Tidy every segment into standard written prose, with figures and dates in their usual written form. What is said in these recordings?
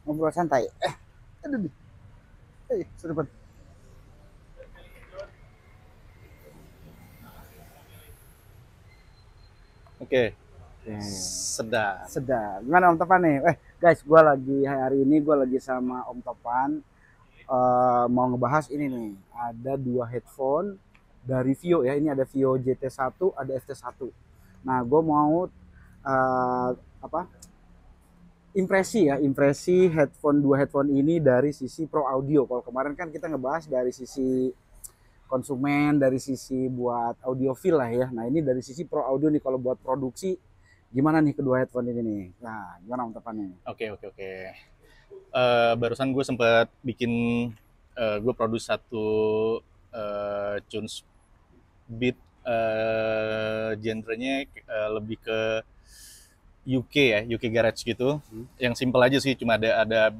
ngobrol santai. Aduh, sedepan. Oke, Oke, sedap. sedap. Gimana Om Topan nih? Guys, gue lagi hari ini gue lagi sama Om Topan mau ngebahas ini nih. Ada dua headphone dari Vio ya. Ini ada Vio JT1, ada FT1. Nah, gue mau eh, apa? Impresi dua headphone ini dari sisi pro audio. Kalau kemarin kan kita ngebahas dari sisi konsumen, dari sisi buat audiofil lah ya. Nah, ini dari sisi pro audio nih, kalau buat produksi gimana nih kedua headphone ini nih. Nah, gimana Om Topan nih? Oke. Barusan gue sempat bikin, gue produce satu tunes beat, genrenya lebih ke UK ya, UK garage gitu. Yang simple aja sih, cuma ada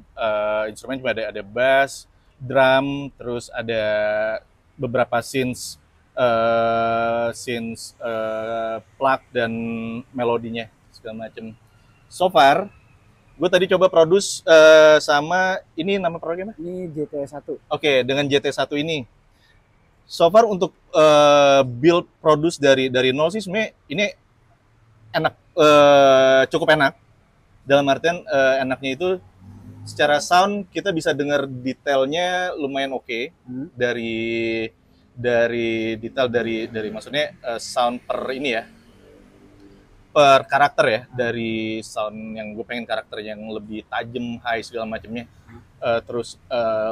instrumen, cuma ada bass, drum, terus ada beberapa plug dan melodinya segala macem. So far, gue tadi coba produce sama ini nama programnya. Ini JT1. Oke, dengan JT1 ini. So far untuk build produce dari nol sih sebenarnya ini enak, cukup enak. Dalam artian enaknya itu secara sound kita bisa dengar detailnya lumayan oke. Dari detail dari maksudnya sound per ini ya, per karakter ya, dari sound yang gue pengen karakter yang lebih tajam, high segala macamnya. Terus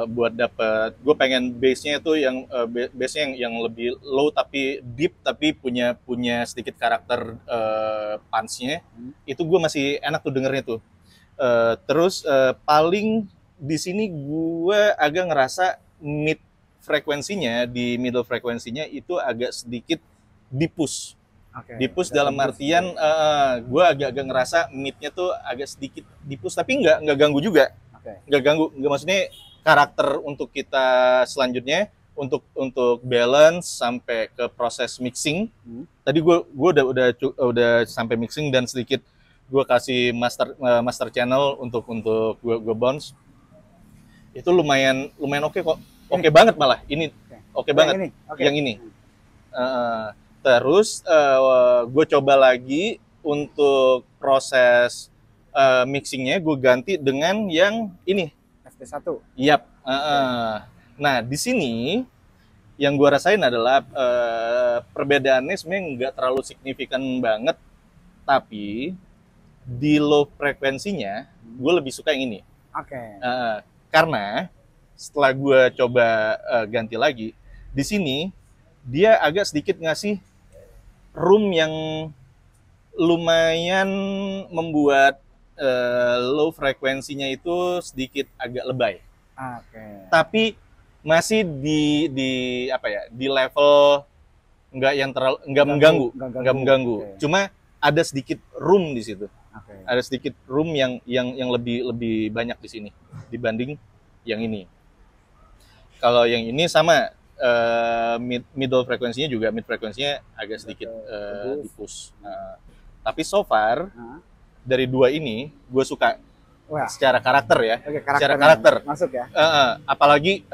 buat dapet, gue pengen bassnya itu yang bassnya yang lebih low tapi deep, tapi punya sedikit karakter punch-nya. Itu gue masih enak tuh dengernya tuh. Terus paling di sini gue agak ngerasa middle frekuensinya itu agak sedikit di-push. Oke, Di-push agak dalam tembus artian gitu. gue agak ngerasa midnya tuh agak sedikit di-push, tapi nggak ganggu juga. Oke. Nggak ganggu, nggak, maksudnya karakter untuk kita selanjutnya, untuk balance sampai ke proses mixing. Tadi gue udah sampai mixing dan sedikit gue kasih master channel untuk gue bounce. Itu lumayan oke kok. Ini. Oke banget malah. Ini Oke. oke Oh, yang banget. ini. Oke. Yang ini. Terus gue coba lagi untuk proses mixingnya, gue ganti dengan yang ini. FT1. Yap. Oke. Nah, di sini yang gue rasain adalah perbedaannya sebenarnya nggak terlalu signifikan banget, tapi di low frekuensinya gue lebih suka yang ini. Oke. Karena setelah gue coba ganti lagi, di sini dia agak sedikit ngasih room yang lumayan membuat low frekuensinya itu sedikit agak lebay. Oke. Tapi masih di apa ya, di level nggak yang terlalu nggak mengganggu, nggak mengganggu. Oke. Cuma ada sedikit room di situ. Oke. Ada sedikit room yang lebih banyak di sini dibanding yang ini. Kalau yang ini sama, middle frekuensinya juga, mid frekuensinya agak sedikit di push. Tapi so far dari dua ini gue suka. Wah. Secara karakter ya. Oke, secara karakter masuk ya. apalagi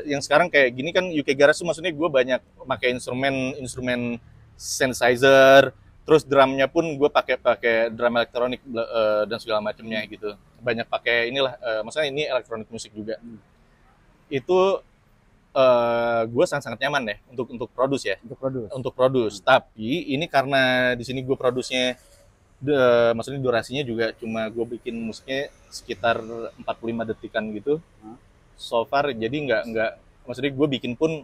yang sekarang kayak gini kan, UK Garage tuh maksudnya gue banyak pakai instrumen synthesizer, terus drumnya pun gue pakai drum elektronik dan segala macamnya gitu. Banyak pakai inilah, maksudnya ini elektronik musik juga. Itu gue sangat nyaman ya untuk produce ya. Untuk produce. Tapi ini karena di sini gue produce-nya, maksudnya durasinya juga cuma gue bikin musiknya sekitar 45 detikan gitu. So far jadi nggak maksudnya gue bikin pun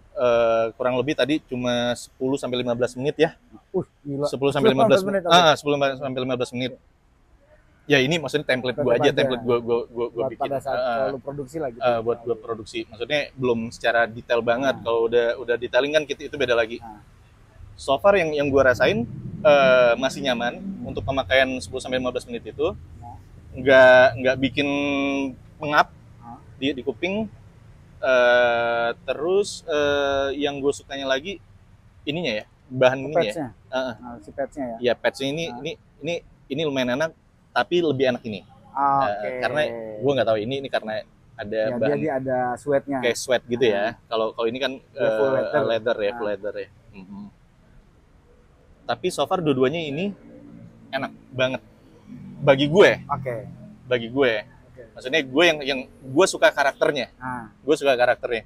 kurang lebih tadi cuma 10 sampai 15 menit ya. Gila. 10 sampai 15 menit. Okay. 10 sampai 15 menit. Ya ini maksudnya template gue aja, template gue bikin pada saat lu produksi lah gitu. buat gue produksi. Maksudnya belum secara detail banget. Kalau udah detailing kan itu beda lagi. So far yang gue rasain masih nyaman untuk pemakaian 10 sampai 15 menit itu. Nggak bikin pengap di kuping. Terus yang gue sukanya lagi ininya ya, bahan ini ya. Si patch-nya ya. Ya, patch-nya ini lumayan enak, tapi lebih enak ini. Oke. Karena gue nggak tahu ini karena ada Ya, bahan dia ada sweatnya. kayak sweat gitu ya. Kalau ini kan Dia full leather. leather ya, full leather ya. Tapi so far dua-duanya ini enak banget bagi gue. Oke. Bagi gue. Oke. Maksudnya gue yang gue suka karakternya. Gue suka karakternya.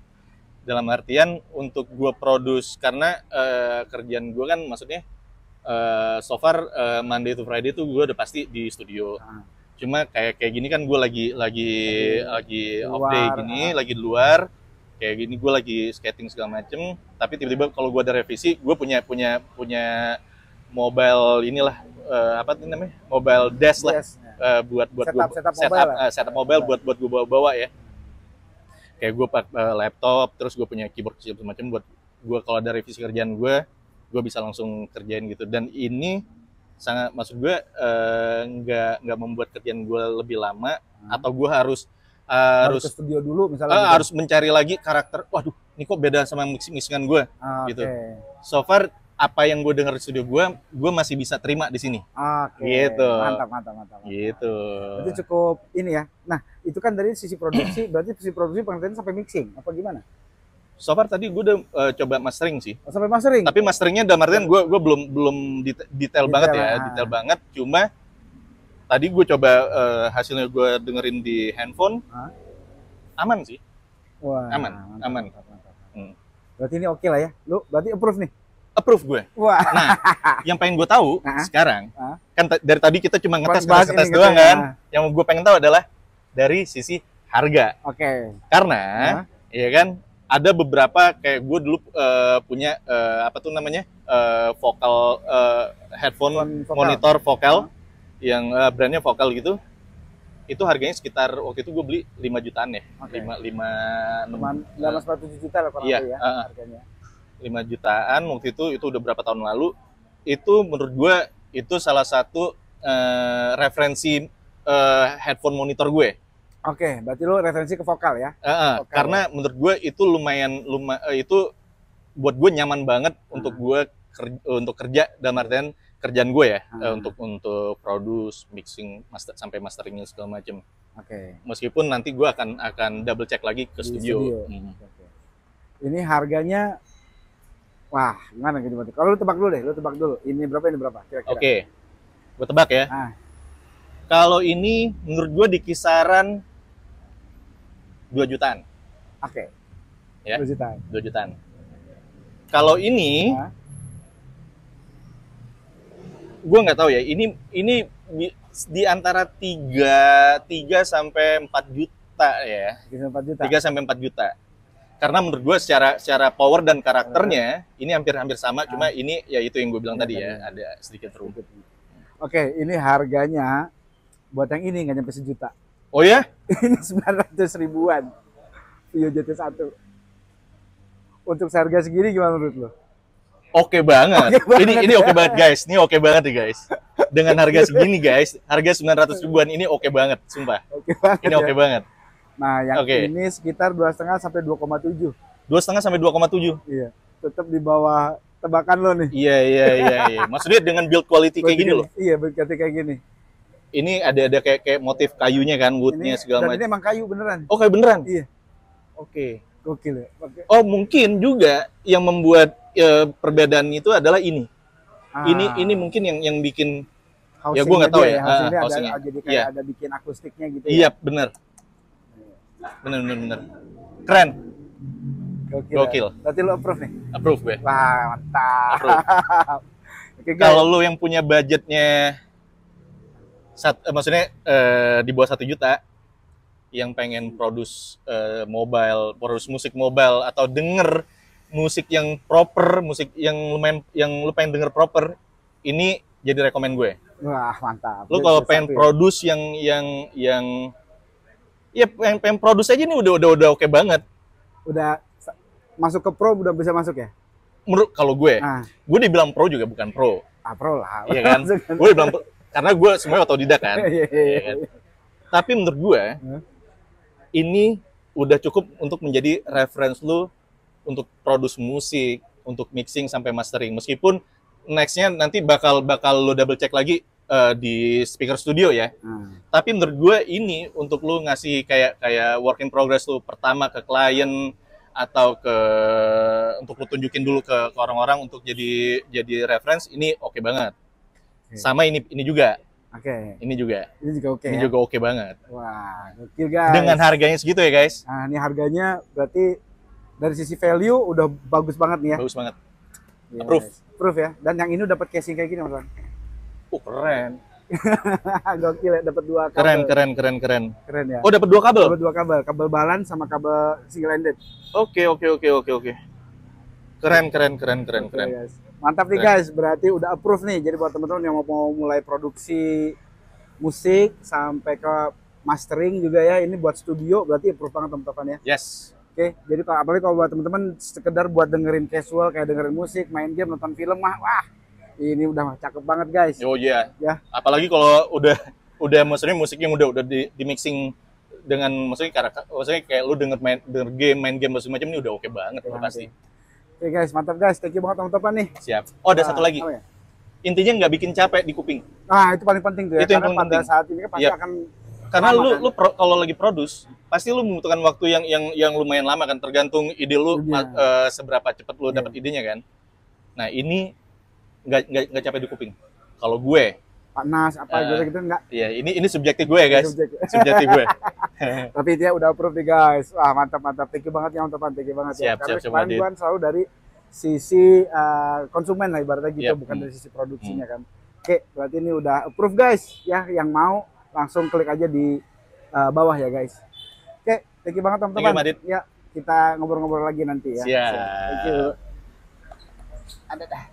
Dalam artian untuk gue produce karena kerjaan gue kan maksudnya so far Monday to Friday tuh gue udah pasti di studio. Cuma kayak gini kan gue lagi off day gini, lagi di luar. Kayak gini gue lagi skating segala macem. Tapi tiba-tiba kalau gue ada revisi, gue punya mobile inilah apa tuh namanya? Mobile desk lah. Buat setup mobile buat gue bawa ya. Kayak gue pakai laptop, terus gue punya keyboard semacam buat gue kalau ada revisi kerjaan gue bisa langsung kerjain gitu. Dan ini sangat, maksud gue nggak membuat kerjaan gue lebih lama atau gue harus ke studio dulu misalnya. Harus mencari lagi karakter. Waduh, ini kok beda sama mixingan gue gitu. So far apa yang gue dengar di studio gue masih bisa terima di sini. Gitu. Mantap. Gitu. Berarti cukup ini ya. Nah, itu kan dari sisi produksi, berarti sisi produksi pengertiannya sampai mixing apa gimana? So far tadi gue udah coba mastering sih. Sampai mastering. Tapi masteringnya dalam artian gue belum detail banget ya, detail banget. Cuma tadi gue coba hasilnya gue dengerin di handphone, aman sih. Wah, aman. Berarti ini oke lah ya. Lu berarti approve nih? Approve gue. Wah. Nah, yang pengen gue tahu sekarang, kan dari tadi kita cuma ngetes doang kan. Yang gue pengen tahu adalah dari sisi harga. Oke. Karena, ya kan, ada beberapa kayak gue dulu punya apa tuh namanya vokal headphone monitor vokal yang brandnya vokal gitu. Itu harganya sekitar waktu itu gue beli 5 jutaan ya. 5,7 juta lah kurang lebih ya harganya. 5 jutaan waktu itu udah berapa tahun lalu. Itu menurut gue itu salah satu referensi headphone monitor gue. Oke, berarti lu referensi ke vokal ya? Karena menurut gue itu lumayan itu buat gue nyaman banget untuk gue untuk kerja dalam artian kerjaan gue ya, untuk produce, mixing, sampai masteringnya segala macam. Meskipun nanti gue akan double check lagi ke studio. Ini harganya, wah gimana gitu berarti? Kalau lu tebak dulu deh, Ini berapa kira-kira? Oke, gue tebak ya. Kalau ini menurut gue di kisaran 2 jutaan. Ya? 2 jutaan. 2 jutaan. Kalau ini, gue nggak tahu ya. Ini di antara 3 sampai 4 juta ya. 3 sampai 4 juta. Karena menurut gue secara power dan karakternya ini hampir sama. Cuma ini ya itu yang gue bilang tadi ya, ada sedikit rumput. Oke, ini harganya buat yang ini nggak nyampe sejuta. Oh ya? Ini 900 ribuan Vio JT1. Untuk harga segini gimana menurut lo? Oke banget. Ini oke banget guys. Ini oke banget nih guys. Dengan harga segini guys, harga 900 ribuan ini oke banget, sumpah. Ini oke banget. Nah, yang ini sekitar 2,5 sampai 2,7. 2,5 sampai 2,7. Iya. Tetap di bawah tebakan lo nih. Iya. Maksudnya dengan build quality kayak gini loh. Iya, build quality kayak gini. Ini ada kayak motif kayunya kan, woodnya segala macam. Ini emang kayu beneran. Oh, kayu beneran? Iya. Oke. Gokil ya. Oh, mungkin juga yang membuat perbedaan itu adalah ini. Ini mungkin yang bikin housing ya gue nggak tahu ya. Housingnya ada, jadi kayak ada bikin akustiknya gitu. Iya, bener. Keren. Gokil. Berarti lo approve nih? Approve gue. Wah, mantap. Kalau lo yang punya budgetnya maksudnya di bawah 1 juta, yang pengen produce musik mobile atau denger musik yang proper, musik yang lumayan, yang lu pengen denger proper, ini jadi rekomen gue. Wah, mantap. Lu kalau pengen produce yang ya pengen produce aja ini udah oke banget. Udah masuk ke pro, udah bisa masuk ya? Menurut kalau gue dibilang pro juga bukan pro. Pro lah. Iya kan? Gue dibilang pro, karena gue semuanya otodidak kan. Iya kan? Tapi menurut gue ini udah cukup untuk menjadi reference lu untuk produce musik, untuk mixing sampai mastering. Meskipun nextnya nanti bakal lo double check lagi di speaker studio ya. Tapi menurut gue ini untuk lu ngasih kayak work in progress lu pertama ke klien atau untuk lu tunjukin dulu ke orang-orang untuk jadi reference, ini oke banget. Sama ini juga. Ini juga oke. Ini juga oke banget. Wah, gokil guys. Dengan harganya segitu ya guys. Nah, ini harganya berarti dari sisi value udah bagus banget nih ya. Bagus banget. Yes. Approve ya. Dan yang ini dapat casing kayak gini, Mas. Keren. Gokil ya, dapat 2 kabel. Keren ya. Oh, dapat 2 kabel. Dapat 2 kabel, kabel balance sama kabel single ended. Oke. Keren. Guys. Mantap nih guys, berarti udah approve nih. Jadi buat teman-teman yang mau mulai produksi musik sampai ke mastering juga ya, ini buat studio berarti approve banget teman-teman ya. Yes. Oke, jadi apalagi kalau buat teman-teman sekedar buat dengerin casual kayak dengerin musik, main game, nonton film mah, wah ini udah cakep banget guys. Oh iya. Ya. Apalagi kalau udah maksudnya musik yang udah di mixing dengan maksudnya kayak lu denger main game macam ini udah oke banget ya, pasti. Oke guys, mantap guys. Thank you banget teman-teman nih. Siap. Oh, ada satu lagi. Ya? Intinya nggak bikin capek di kuping. Nah, itu paling penting tuh ya. Itu yang karena pada saat ini kan pasti akan karena kalau lagi produce pasti lu membutuhkan waktu yang lumayan lama kan, tergantung ide lu seberapa cepat lu dapat idenya kan. Nah, ini nggak capek di kuping. Kalau gue panas gitu enggak. Iya, ini subjektif gue ya, guys. Subjektif gue. Tapi dia udah approve nih, guys. Wah, mantap. Thank you banget ya, teman-teman. Thank you banget ya. Karena kemarin gue selalu dari sisi konsumen lah ibaratnya gitu, bukan dari sisi produksinya kan. Oke, berarti ini udah approve guys ya. Yang mau langsung klik aja di bawah ya guys. Oke, thank you banget teman-teman. Ya, kita ngobrol-ngobrol lagi nanti ya. Siap. Thank you. Ada dah.